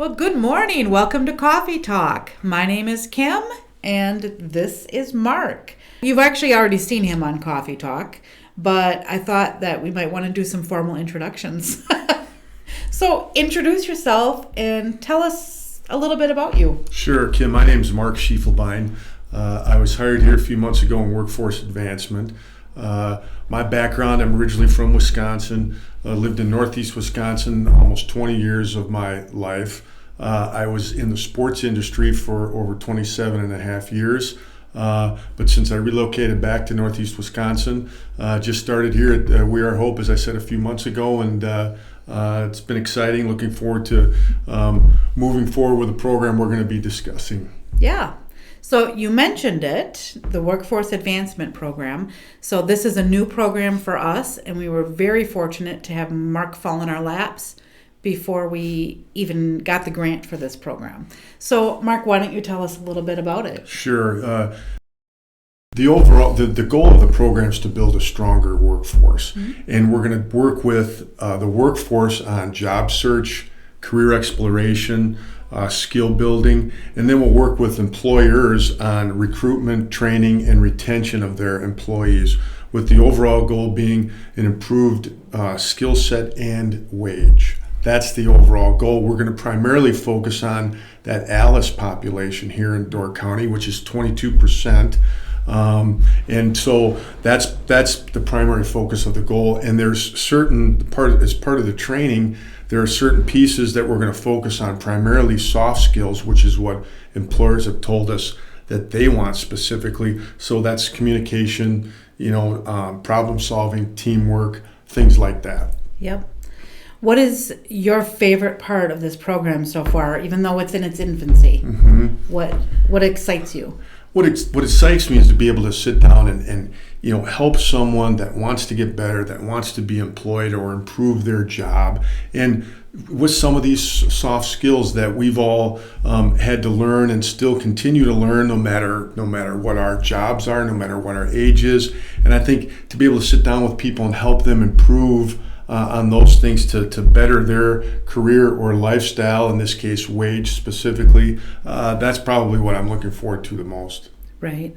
Well, good morning. Welcome to Coffee Talk. My name is Kim, and this is Mark. You've actually already seen him on Coffee Talk, but I thought that we might want to do some formal introductions. So introduce yourself and tell us a little bit about you. Sure, Kim. My name is Mark Schiefelbein. I was hired here a few months ago in workforce advancement. My background, I'm originally from Wisconsin. Lived in Northeast Wisconsin almost 20 years of my life. I was in the sports industry for over 27 and a half years. But since I relocated back to Northeast Wisconsin, just started here at We Are Hope, as I said a few months ago, and it's been exciting. Looking forward to moving forward with the program we're going to be discussing. Yeah. So you mentioned it, the Workforce Advancement Program. So this is a new program for us, and we were very fortunate to have Mark fall in our laps before we even got the grant for this program. So Mark, why don't you tell us a little bit about it? Sure. The goal of the program is to build a stronger workforce. Mm-hmm. And we're going to work with the workforce on job search, career exploration, skill building, and then we'll work with employers on recruitment, training, and retention of their employees, with the overall goal being an improved skill set and wage. That's the overall goal. We're going to primarily focus on that ALICE population here in Door County, which is 22%. And so that's the primary focus of the goal. And there's as part of the training, there are certain pieces that we're going to focus on, primarily soft skills, which is what employers have told us that they want specifically. So that's communication, problem solving, teamwork, things like that. Yep. What is your favorite part of this program so far, even though it's in its infancy? Mm-hmm. What excites you? What excites me is to be able to sit down and help someone that wants to get better, that wants to be employed or improve their job, and with some of these soft skills that we've all had to learn and still continue to learn, no matter what our jobs are, no matter what our age is. And I think to be able to sit down with people and help them improve on those things to better their career or lifestyle, in this case wage specifically, that's probably what I'm looking forward to the most. Right.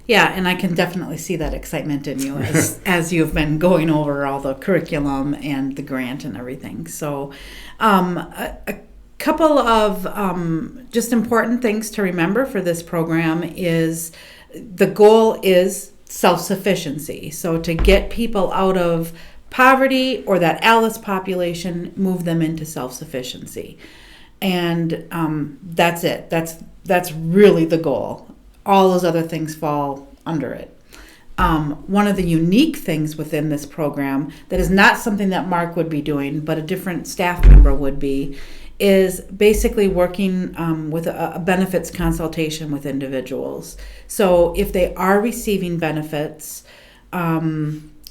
Yeah, and I can definitely see that excitement in you as you've been going over all the curriculum and the grant and everything. So a couple of just important things to remember for this program is the goal is self-sufficiency. So to get people out of poverty or that ALICE population, move them into self-sufficiency. And that's it. That's really the goal. All those other things fall under it. One of the unique things within this program that is not something that Mark would be doing, but a different staff member would be, is basically working with a benefits consultation with individuals. So if they are receiving benefits,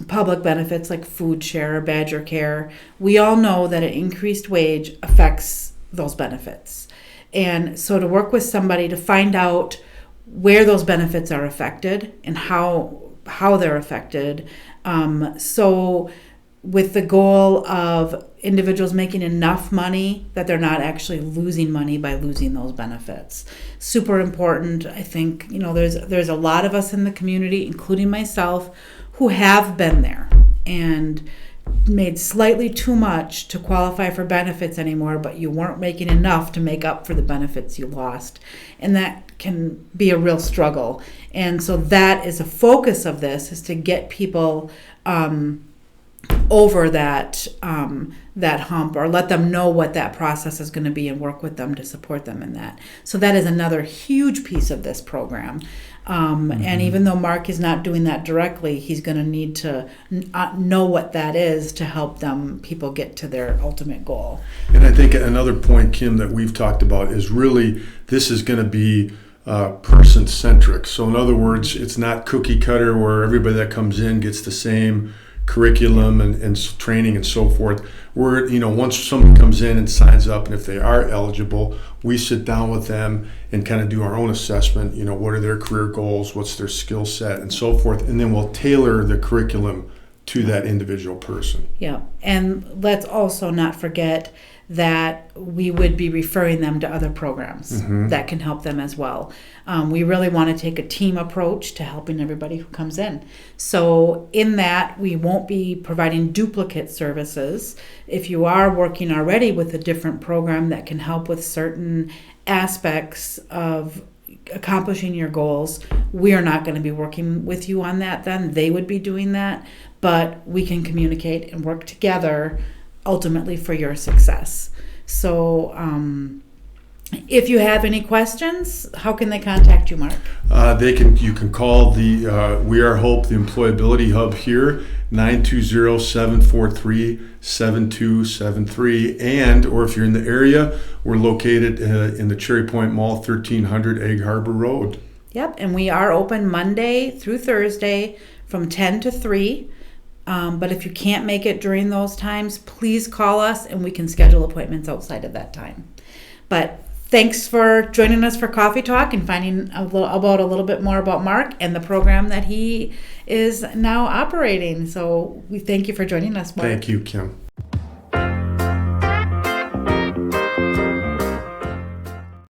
public benefits like food share or Badger Care, we all know that an increased wage affects those benefits. And so to work with somebody to find out where those benefits are affected and how they're affected. So with the goal of individuals making enough money that they're not actually losing money by losing those benefits. Super important. I think, there's a lot of us in the community, including myself, who have been there and made slightly too much to qualify for benefits anymore, but you weren't making enough to make up for the benefits you lost. And that can be a real struggle. And so that is a focus of this, is to get people over that hump, or let them know what that process is going to be and work with them to support them in that. So that is another huge piece of this program. And even though Mark is not doing that directly, he's going to need to know what that is to help people get to their ultimate goal. And I think another point, Kim, that we've talked about is really this is going to be person-centric. So in other words, it's not cookie cutter where everybody that comes in gets the same curriculum and training and so forth. We're, once someone comes in and signs up, and if they are eligible, we sit down with them and kind of do our own assessment. What are their career goals, what's their skill set, and so forth, and then we'll tailor the curriculum to that individual person. Yeah, and let's also not forget that we would be referring them to other programs that can help them as well. We really want to take a team approach to helping everybody who comes in. So in that, we won't be providing duplicate services. If you are working already with a different program that can help with certain aspects of accomplishing your goals, we are not going to be working with you on that then. They would be doing that, but we can communicate and work together ultimately for your success. So if you have any questions, how can they contact you, Mark? You can call the We Are Hope, the Employability Hub here, 920-743-7273. And, or if you're in the area, we're located in the Cherry Point Mall, 1300 Egg Harbor Road. Yep, and we are open Monday through Thursday from 10 to 3. But if you can't make it during those times, please call us and we can schedule appointments outside of that time. But thanks for joining us for Coffee Talk and finding a little bit more about Mark and the program that he is now operating. So we thank you for joining us, Mark. Thank you, Kim.